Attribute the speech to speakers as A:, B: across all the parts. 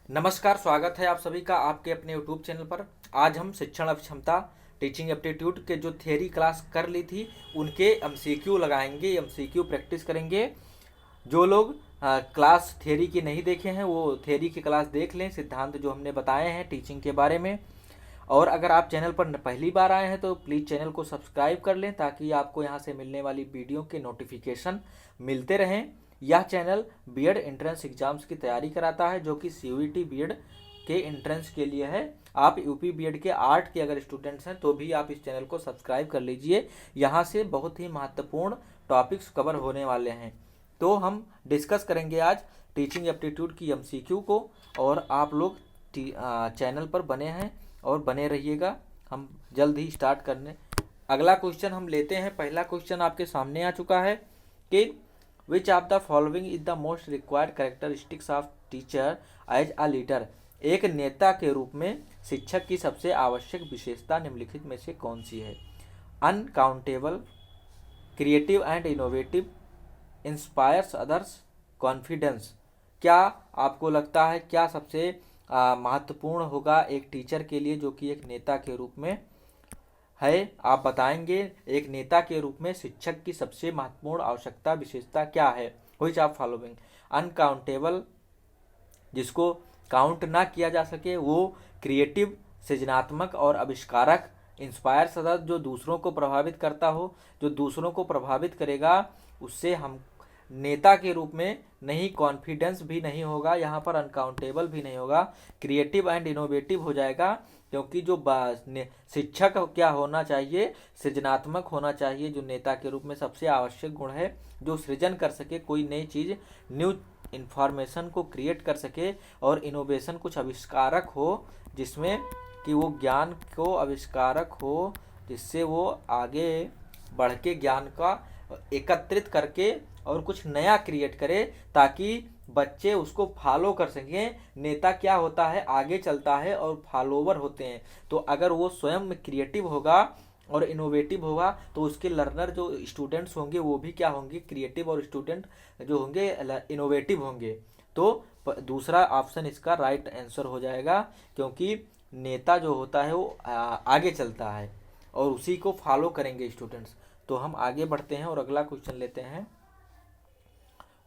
A: नमस्कार, स्वागत है आप सभी का आपके अपने यूट्यूब चैनल पर। आज हम शिक्षण अक्षमता टीचिंग एप्टीट्यूड के जो थियरी क्लास कर ली थी उनके एमसीक्यू लगाएंगे, एमसीक्यू प्रैक्टिस करेंगे। जो लोग क्लास थियरी की नहीं देखे हैं वो थियरी की क्लास देख लें, सिद्धांत जो हमने बताए हैं टीचिंग के बारे में। और अगर आप चैनल पर पहली बार आए हैं तो प्लीज़ चैनल को सब्सक्राइब कर लें ताकि आपको यहाँ से मिलने वाली वीडियो के नोटिफिकेशन मिलते रहें। यह चैनल बीएड एंट्रेंस एग्जाम्स की तैयारी कराता है, जो कि सीयूईटी बीएड के एंट्रेंस के लिए है। आप यूपी बीएड के आर्ट के अगर स्टूडेंट्स हैं तो भी आप इस चैनल को सब्सक्राइब कर लीजिए। यहाँ से बहुत ही महत्वपूर्ण टॉपिक्स कवर होने वाले हैं। तो हम डिस्कस करेंगे आज टीचिंग एप्टीट्यूड की एमसीक्यू को, और आप लोग चैनल पर बने हैं और बने रहिएगा। हम जल्द ही स्टार्ट करने अगला क्वेश्चन हम लेते हैं। पहला क्वेश्चन आपके सामने आ चुका है कि which of the following is the most required characteristics of teacher as a leader. एक नेता के रूप में शिक्षक की सबसे आवश्यक विशेषता निम्नलिखित में से कौन सी है? Uncountable, creative and innovative, inspires others, confidence. क्या आपको लगता है क्या सबसे महत्वपूर्ण होगा एक टीचर के लिए जो कि एक नेता के रूप में है? आप बताएंगे एक नेता के रूप में शिक्षक की सबसे महत्वपूर्ण आवश्यकता विशेषता क्या है? Which of following? अनकाउंटेबल, जिसको काउंट ना किया जा सके वो, क्रिएटिव सृजनात्मक और आविष्कारक, इंस्पायर सदस्य जो दूसरों को प्रभावित करता हो, जो दूसरों को प्रभावित करेगा उससे हम नेता के रूप में नहीं, कॉन्फिडेंस भी नहीं होगा यहाँ पर, अनकाउंटेबल भी नहीं होगा, क्रिएटिव एंड इनोवेटिव हो जाएगा। क्योंकि जो शिक्षक क्या होना चाहिए, सृजनात्मक होना चाहिए, जो नेता के रूप में सबसे आवश्यक गुण है, जो सृजन कर सके, कोई नई चीज़, न्यू इन्फॉर्मेशन को क्रिएट कर सके, और इनोवेशन कुछ आविष्कारक हो जिसमें कि वो ज्ञान को आविष्कारक हो जिससे वो आगे बढ़ के ज्ञान का एकत्रित करके और कुछ नया क्रिएट करे ताकि बच्चे उसको फॉलो कर सकें। नेता क्या होता है, आगे चलता है और फॉलोवर होते हैं। तो अगर वो स्वयं क्रिएटिव होगा और इनोवेटिव होगा तो उसके लर्नर जो स्टूडेंट्स होंगे वो भी क्या होंगे, क्रिएटिव, और स्टूडेंट जो होंगे इनोवेटिव होंगे। तो दूसरा ऑप्शन इसका राइट आंसर हो जाएगा, क्योंकि नेता जो होता है वो आगे चलता है और उसी को फॉलो करेंगे स्टूडेंट्स। तो हम आगे बढ़ते हैं और अगला क्वेश्चन लेते हैं।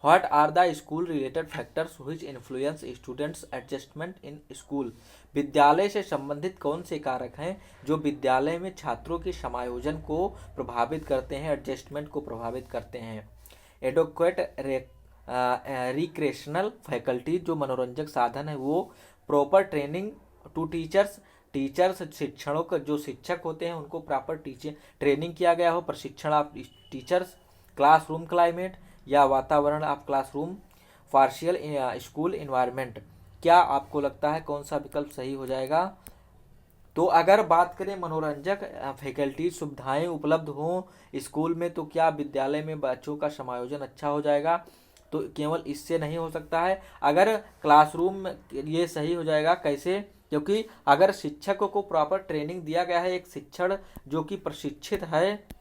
A: What are the school related factors which influence students adjustment in school? विद्यालय से संबंधित कौन से कारक हैं जो विद्यालय में छात्रों के समायोजन को प्रभावित करते हैं, एडजस्टमेंट को प्रभावित करते हैं? एडोक्वेट रिक्रेशनल फैकल्टी, जो मनोरंजक साधन है वो, proper training to teachers, teachers शिक्षणों का जो शिक्षक होते हैं उनको प्रॉपर ट्रेनिंग किया गया हो, प्रशिक्षण ऑफ टीचर्स, क्लासरूम क्लाइमेट या वातावरण of classroom, partial school environment. क्या आपको लगता है कौन सा विकल्प सही हो जाएगा? तो अगर बात करें मनोरंजक फैकल्टी सुविधाएं उपलब्ध हों स्कूल में तो क्या विद्यालय में बच्चों का समायोजन अच्छा हो जाएगा? तो केवल इससे नहीं हो सकता है। अगर क्लासरूम ये सही हो जाएगा, कैसे? क्योंकि अगर शिक्षक को प्रॉपर ट्रेनिंग दिया गया है, एक शिक्षण जो कि प्रशिक्षित है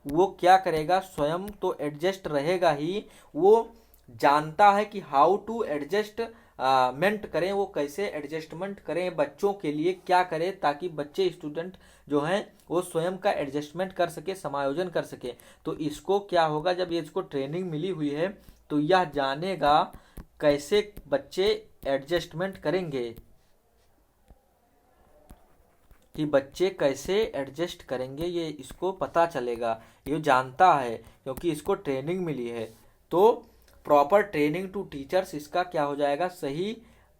A: वो क्या करेगा, स्वयं तो एडजस्ट रहेगा ही, वो जानता है कि हाउ टू एडजस्टमेंट करें, वो कैसे एडजस्टमेंट करें, बच्चों के लिए क्या करें ताकि बच्चे स्टूडेंट जो हैं वो स्वयं का एडजस्टमेंट कर सके, समायोजन कर सके। तो इसको क्या होगा, जब ये इसको ट्रेनिंग मिली हुई है तो यह जानेगा कैसे बच्चे एडजस्टमेंट करेंगे, कि बच्चे कैसे एडजस्ट करेंगे, ये इसको पता चलेगा, ये जानता है क्योंकि इसको ट्रेनिंग मिली है। तो प्रॉपर ट्रेनिंग टू टीचर्स इसका क्या हो जाएगा, सही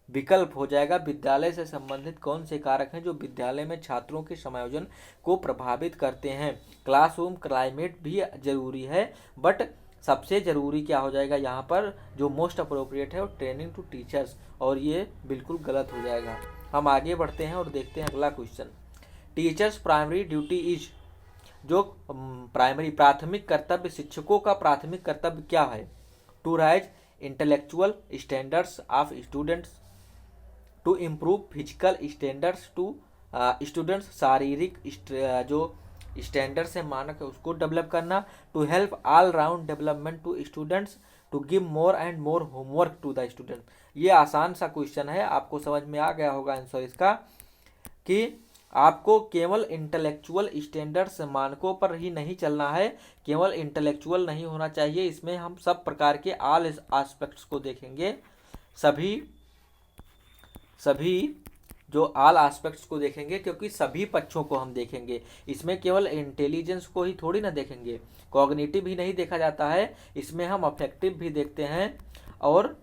A: विकल्प हो जाएगा। विद्यालय से संबंधित कौन से कारक हैं जो विद्यालय में छात्रों के समायोजन को प्रभावित करते हैं? क्लासरूम क्लाइमेट भी जरूरी है, बट सबसे ज़रूरी क्या हो जाएगा यहाँ पर, जो मोस्ट अप्रोप्रिएट है वो ट्रेनिंग टू टीचर्स, और ये बिल्कुल गलत हो जाएगा। हम आगे बढ़ते हैं और देखते हैं अगला question. Teacher's primary duty is, जो प्राइमरी प्राथमिक कर्तव्य, शिक्षकों का प्राथमिक कर्तव्य क्या है? To raise intellectual standards of students, to improve physical standards to students, शारीरिक जो स्टैंडर्ड्स है मानक है उसको डेवलप करना, to help all round development to students, to give more and more homework to the student. ये आसान सा क्वेश्चन है, आपको समझ में आ गया होगा आंसर इसका, कि आपको केवल इंटेलेक्चुअल स्टैंडर्ड्स मानकों पर ही नहीं चलना है, केवल इंटेलेक्चुअल नहीं होना चाहिए, इसमें हम सब प्रकार के ऑल एस्पेक्ट्स को देखेंगे, सभी जो ऑल एस्पेक्ट्स को देखेंगे, क्योंकि सभी पक्षों को हम देखेंगे। इसमें केवल इंटेलिजेंस को ही थोड़ी ना देखेंगे, कॉग्निटिव ही नहीं देखा जाता है, इसमें हम अफेक्टिव भी देखते हैं और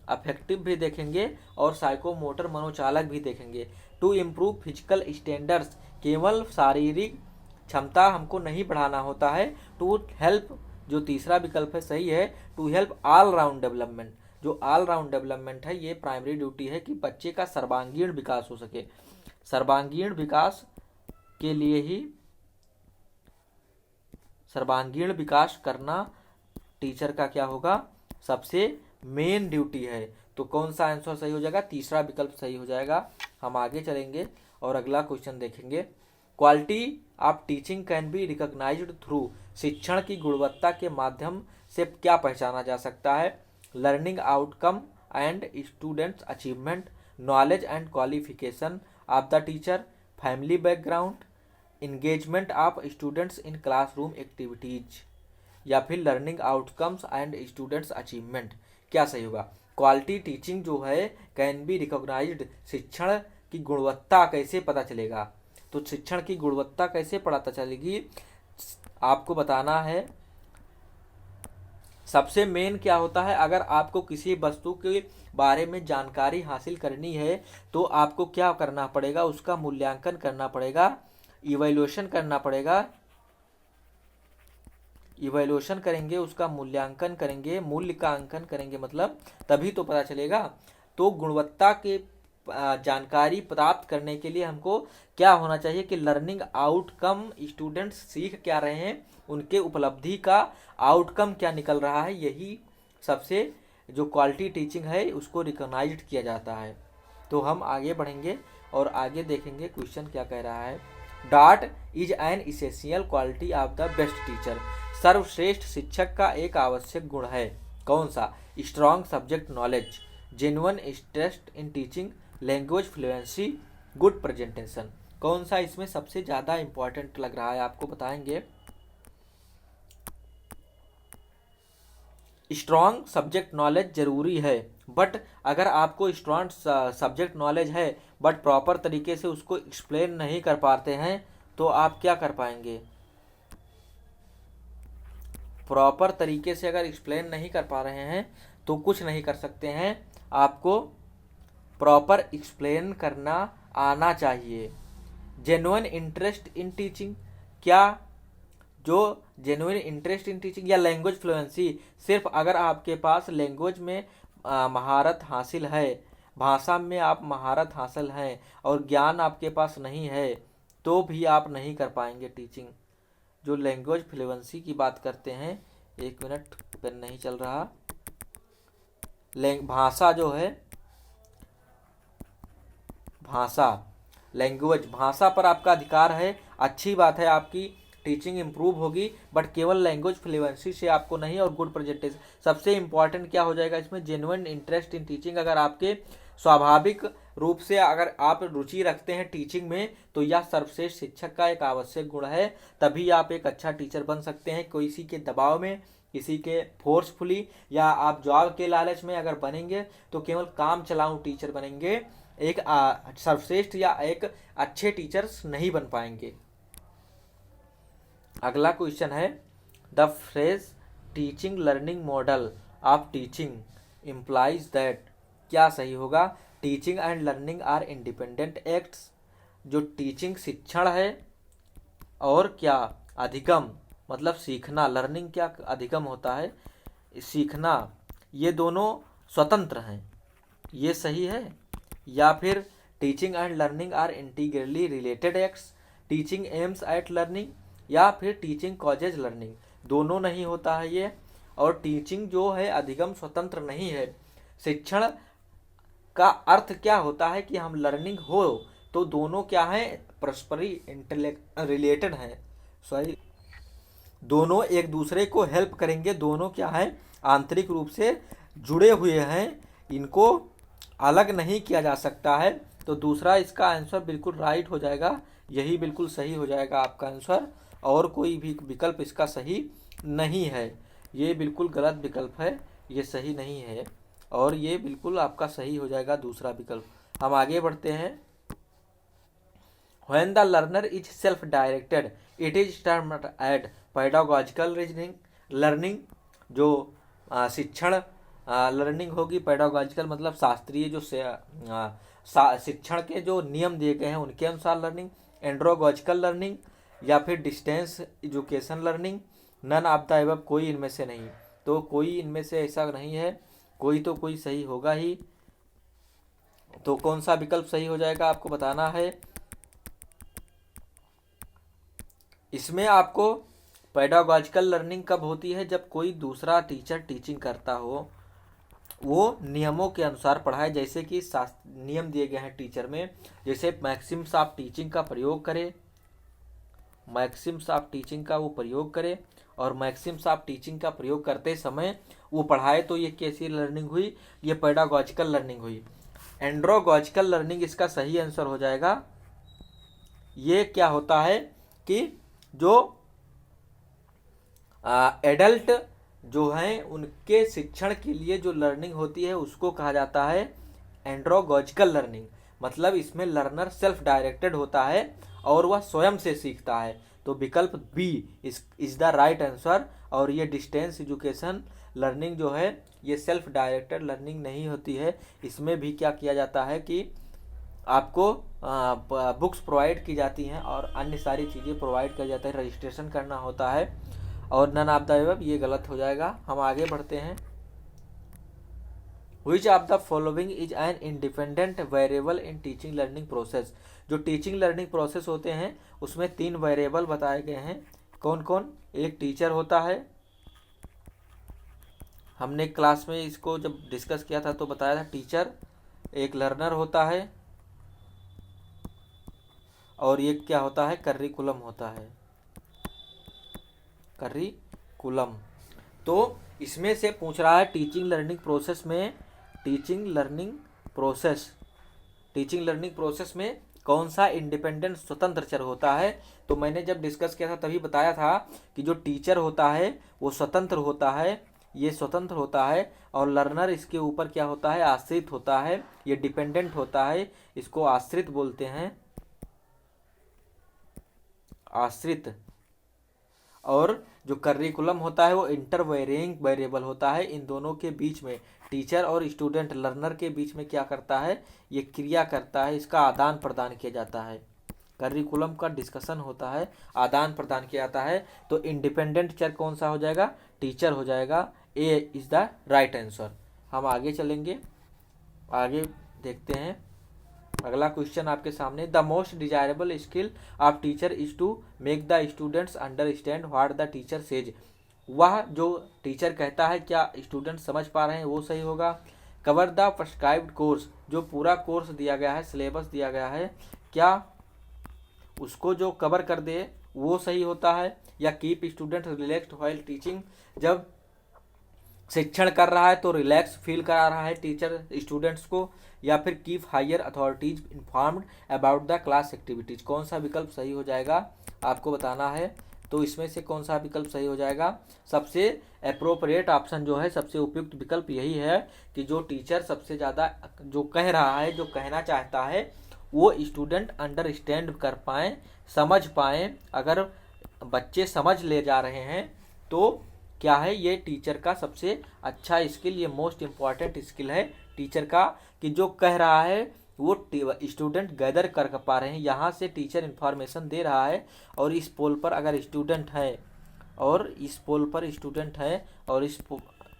A: अफेक्टिव भी देखेंगे और साइकोमोटर मनोचालक भी देखेंगे। टू इम्प्रूव फिजिकल स्टैंडर्ड्स, केवल शारीरिक क्षमता हमको नहीं बढ़ाना होता है। टू हेल्प, जो तीसरा विकल्प है सही है, to help all round development. जो ऑल राउंड डेवलपमेंट है ये प्राइमरी ड्यूटी है कि बच्चे का सर्वांगीण विकास हो सके। सर्वांगीण विकास के लिए ही सर्वांगीण विकास करना टीचर का क्या होगा, सबसे मेन ड्यूटी है। तो कौन सा आंसर सही हो जाएगा, तीसरा विकल्प सही हो जाएगा। हम आगे चलेंगे और अगला क्वेश्चन देखेंगे। Quality of teaching can be recognised through, शिक्षण की गुणवत्ता के माध्यम से क्या पहचाना जा सकता है। Learning outcome and students achievement, knowledge and qualification of the teacher, family background, engagement of students in classroom activities, या फिर learning outcomes and students achievement. क्या सही होगा। क्वालिटी टीचिंग जो है कैन बी रिकॉग्नाइज्ड, शिक्षण की गुणवत्ता कैसे पता चलेगा, तो शिक्षण की गुणवत्ता कैसे पता चलेगी आपको बताना है। सबसे मेन क्या होता है, अगर आपको किसी वस्तु के बारे में जानकारी हासिल करनी है तो आपको क्या करना पड़ेगा, उसका मूल्यांकन करना पड़ेगा, इवैल्यूएशन करना पड़ेगा। इवैल्यूएशन करेंगे, उसका मूल्यांकन करेंगे, मूल्य का अंकन करेंगे, मतलब तभी तो पता चलेगा। तो गुणवत्ता के जानकारी प्राप्त करने के लिए हमको क्या होना चाहिए कि लर्निंग आउटकम, स्टूडेंट्स सीख क्या रहे हैं, उनके उपलब्धि का आउटकम क्या निकल रहा है, यही सबसे जो क्वालिटी टीचिंग है उसको रिकॉग्नाइज्ड किया जाता है। तो हम आगे बढ़ेंगे और आगे देखेंगे क्वेश्चन क्या कह रहा है। Dot is an essential quality of the best teacher, सर्वश्रेष्ठ शिक्षक का एक आवश्यक गुण है। कौन सा। Strong subject knowledge, genuine interest in teaching, language fluency, good presentation. कौन सा इसमें सबसे ज़्यादा इंपॉर्टेंट लग रहा है आपको बताएंगे। स्ट्रॉन्ग सब्जेक्ट नॉलेज जरूरी है, बट अगर आपको स्ट्रॉन्ग सब्जेक्ट नॉलेज है बट प्रॉपर तरीके से उसको एक्सप्लेन नहीं कर पाते हैं तो आप क्या कर पाएंगे। प्रॉपर तरीके से अगर एक्सप्लेन नहीं कर पा रहे हैं तो कुछ नहीं कर सकते हैं, आपको प्रॉपर एक्सप्लेन करना आना चाहिए। जेन्युइन इंटरेस्ट इन टीचिंग, क्या जो जेन्युइन इंटरेस्ट इन टीचिंग या लैंग्वेज फ्लुएंसी, सिर्फ अगर आपके पास लैंग्वेज में महारत हासिल है, भाषा में आप महारत हासिल है और ज्ञान आपके पास नहीं है तो भी आप नहीं कर पाएंगे टीचिंग। जो लैंग्वेज फ्लुएंसी की बात करते हैं, एक मिनट पेन नहीं चल रहा, भाषा जो है, भाषा लैंग्वेज, भाषा पर आपका अधिकार है, अच्छी बात है, आपकी टीचिंग इम्प्रूव होगी, बट केवल लैंग्वेज फ्लुएंसी से आपको नहीं, और गुड प्रेजेंटेशन सबसे इम्पॉर्टेंट क्या हो जाएगा इसमें, जेन्युइन इंटरेस्ट इन टीचिंग। अगर आपके स्वाभाविक रूप से अगर आप रुचि रखते हैं टीचिंग में तो यह सर्वश्रेष्ठ शिक्षक का एक आवश्यक गुण है, तभी आप एक अच्छा टीचर बन सकते हैं। किसी के दबाव में, किसी के फोर्सफुली या आप जॉब के लालच में अगर बनेंगे तो केवल काम चलाऊं टीचर बनेंगे, एक सर्वश्रेष्ठ या एक अच्छे टीचर्स नहीं बन पाएंगे। अगला क्वेश्चन है, the phrase teaching learning model of teaching implies that, क्या सही होगा। Teaching and learning are independent acts, जो टीचिंग शिक्षण है और क्या अधिगम मतलब सीखना, लर्निंग क्या अधिगम होता है सीखना, ये दोनों स्वतंत्र हैं, ये सही है। या फिर teaching and learning are integrally related acts, teaching aims at learning, या फिर टीचिंग कॉजेज लर्निंग, दोनों नहीं होता है ये। और टीचिंग जो है अधिगम स्वतंत्र नहीं है। शिक्षण का अर्थ क्या होता है कि हम लर्निंग हो तो दोनों क्या है, परस्परी इंटेलेक्ट रिलेटेड हैं, सॉरी, दोनों एक दूसरे को हेल्प करेंगे, दोनों क्या है आंतरिक रूप से जुड़े हुए हैं, इनको अलग नहीं किया जा सकता है। तो दूसरा इसका आंसर बिल्कुल राइट हो जाएगा, यही बिल्कुल सही हो जाएगा आपका आंसर, और कोई भी विकल्प इसका सही नहीं है। ये बिल्कुल गलत विकल्प है, ये सही नहीं है, और ये बिल्कुल आपका सही हो जाएगा दूसरा विकल्प। हम आगे बढ़ते हैं। When the learner is self-directed, it is termed as pedagogical learning। जो शिक्षण लर्निंग होगी, पेडागोजिकल मतलब शास्त्रीय जो शिक्षण के जो नियम दिए गए हैं उनके अनुसार लर्निंग, एंड्रोगोजिकल लर्निंग, या फिर distance education learning. None of the above, कोई इनमें से नहीं। तो कोई इनमें से ऐसा नहीं है, कोई तो कोई सही होगा ही। तो कौन सा विकल्प सही हो जाएगा आपको बताना है। इसमें आपको पेडागोजिकल लर्निंग कब होती है, जब कोई दूसरा टीचर टीचिंग करता हो, वो नियमों के अनुसार पढ़ाए, जैसे कि नियम दिए गए हैं टीचर में, जैसे मैक्सिम्स ऑफ टीचिंग का प्रयोग करे, मैक्सिम्स ऑफ टीचिंग का वो प्रयोग करे, और मैक्सिम्स ऑफ टीचिंग का प्रयोग करते समय वो पढ़ाए, तो ये कैसी लर्निंग हुई, ये पेडागोजिकल लर्निंग हुई। एंड्रोगोजिकल लर्निंग इसका सही आंसर हो जाएगा। ये क्या होता है कि जो एडल्ट जो हैं उनके शिक्षण के लिए जो लर्निंग होती है उसको कहा जाता है एंड्रोगोजिकल लर्निंग। मतलब इसमें लर्नर सेल्फ डायरेक्टेड होता है और वह स्वयं से सीखता है। तो विकल्प B is the right answer. और ये डिस्टेंस एजुकेशन लर्निंग जो है ये सेल्फ डायरेक्टेड लर्निंग नहीं होती है। इसमें भी क्या किया जाता है कि आपको बुक्स प्रोवाइड की जाती हैं और अन्य सारी चीज़ें प्रोवाइड कर जाता है, रजिस्ट्रेशन करना होता है, और नन ऑफ द अबव ये गलत हो जाएगा। हम आगे बढ़ते हैं। Which of the following is an independent variable in teaching learning process। जो टीचिंग लर्निंग प्रोसेस होते हैं उसमें 3 वेरिएबल बताए गए हैं। कौन कौन? एक टीचर होता है, हमने क्लास में इसको जब डिस्कस किया था तो बताया था टीचर, एक लर्नर होता है, और ये क्या होता है, करिकुलम होता है, करिकुलम। तो इसमें से पूछ रहा है टीचिंग लर्निंग प्रोसेस में, टीचिंग लर्निंग प्रोसेस में कौन सा इंडिपेंडेंट स्वतंत्र चर होता है। तो मैंने जब डिस्कस किया था तभी बताया था कि जो टीचर होता है वो स्वतंत्र होता है, ये स्वतंत्र होता है, और लर्नर इसके ऊपर क्या होता है, आश्रित होता है, ये डिपेंडेंट होता है, इसको आश्रित बोलते हैं, आश्रित। और जो करिकुलम होता है वो इंटरवेरिंग वेरिएबल होता है। इन दोनों के बीच में, टीचर और स्टूडेंट लर्नर के बीच में क्या करता है, ये क्रिया करता है, इसका आदान प्रदान किया जाता है। करिकुलम का डिस्कशन होता है, आदान प्रदान किया जाता है। तो इंडिपेंडेंट चर कौन सा हो जाएगा, टीचर हो जाएगा। ए इज द राइट आंसर। हम आगे चलेंगे, आगे देखते हैं। अगला क्वेश्चन आपके सामने, the most desirable skill of teacher is to make the students understand what the teacher says. वह जो टीचर कहता है क्या स्टूडेंट समझ पा रहे हैं, वो सही होगा। कवर द प्रिस्क्राइब्ड कोर्स, जो पूरा कोर्स दिया गया है, सिलेबस दिया गया है, क्या उसको जो कवर कर दे वो सही होता है। या keep student relaxed while teaching, जब शिक्षण कर रहा है तो रिलैक्स फील करा रहा है टीचर स्टूडेंट्स को। या फिर keep higher authorities informed about the class activities. कौन सा विकल्प सही हो जाएगा आपको बताना है। तो इसमें से कौन सा विकल्प सही हो जाएगा, सबसे अप्रोप्रिएट ऑप्शन जो है, सबसे उपयुक्त विकल्प यही है कि जो टीचर सबसे ज़्यादा जो कह रहा है, जो कहना चाहता है, वो स्टूडेंट अंडरस्टैंड कर पाएँ, समझ पाएँ। अगर बच्चे समझ ले जा रहे हैं तो क्या है, ये टीचर का सबसे अच्छा स्किल, ये मोस्ट इम्पॉर्टेंट स्किल है टीचर का, कि जो कह रहा है वो स्टूडेंट गैदर कर पा रहे हैं। यहाँ से टीचर इन्फॉर्मेशन दे रहा है, और इस पोल पर अगर स्टूडेंट है, और इस पोल पर स्टूडेंट है, और इस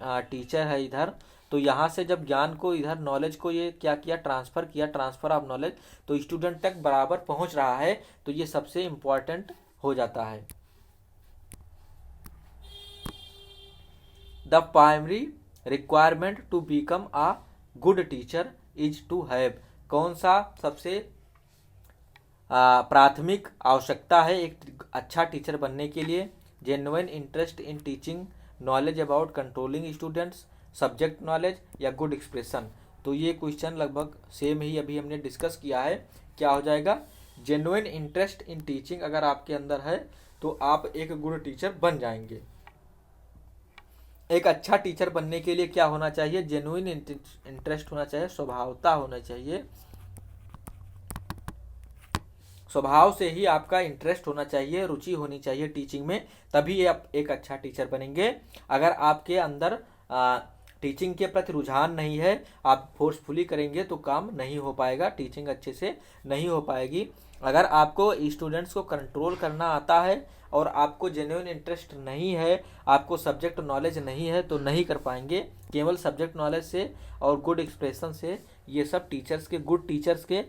A: टीचर है इधर, तो यहाँ से जब ज्ञान को, इधर नॉलेज को ये क्या किया, ट्रांसफ़र किया, ट्रांसफ़र ऑफ नॉलेज, तो स्टूडेंट तक बराबर पहुँच रहा है, तो ये सबसे इम्पॉर्टेंट हो जाता है। The primary requirement to become a good teacher is to have. कौन सा सबसे प्राथमिक आवश्यकता है एक अच्छा टीचर बनने के लिए, genuine interest in teaching knowledge about controlling students, subject knowledge या गुड एक्सप्रेशन। तो ये क्वेश्चन लगभग सेम ही अभी हमने डिस्कस किया है। क्या हो जाएगा? जेन्युइन इंटरेस्ट इन टीचिंग अगर आपके अंदर है तो आप एक गुड टीचर बन जाएंगे। एक अच्छा टीचर बनने के लिए क्या होना चाहिए? जेन्युइन इंटरेस्ट होना चाहिए, स्वभावता होना चाहिए, स्वभाव से ही आपका इंटरेस्ट होना चाहिए, रुचि होनी चाहिए टीचिंग में, तभी आप एक अच्छा टीचर बनेंगे। अगर आपके अंदर टीचिंग के प्रति रुझान नहीं है, आप फोर्सफुली करेंगे तो काम नहीं हो पाएगा, टीचिंग अच्छे से नहीं हो पाएगी। अगर आपको स्टूडेंट्स को कंट्रोल करना आता है और आपको जेन्युइन इंटरेस्ट नहीं है, आपको सब्जेक्ट नॉलेज नहीं है, तो नहीं कर पाएंगे। केवल सब्जेक्ट नॉलेज से और गुड एक्सप्रेशन से ये सब टीचर्स के, गुड टीचर्स के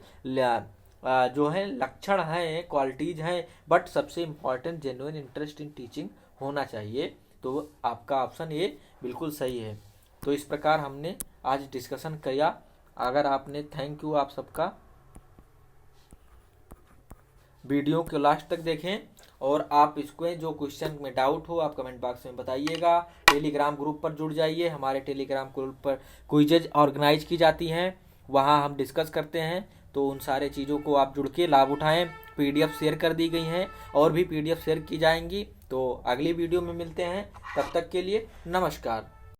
A: जो हैं लक्षण हैं, क्वालिटीज़ हैं। बट सबसे important genuine interest in teaching होना चाहिए। तो आपका ऑप्शन ए बिल्कुल सही है। तो इस प्रकार हमने आज डिस्कशन किया। अगर आपने, थैंक यू आप सबका, वीडियो को लास्ट तक देखें और आप इसको जो क्वेश्चन में डाउट हो आप कमेंट बॉक्स में बताइएगा। टेलीग्राम ग्रुप पर जुड़ जाइए। हमारे टेलीग्राम ग्रुप पर क्विजेज ऑर्गेनाइज की जाती हैं, वहाँ हम डिस्कस करते हैं। तो उन सारे चीज़ों को आप जुड़ के लाभ उठाएं। पीडीएफ शेयर कर दी गई हैं और भी पीडीएफ शेयर की जाएंगी। तो अगली वीडियो में मिलते हैं, तब तक के लिए नमस्कार।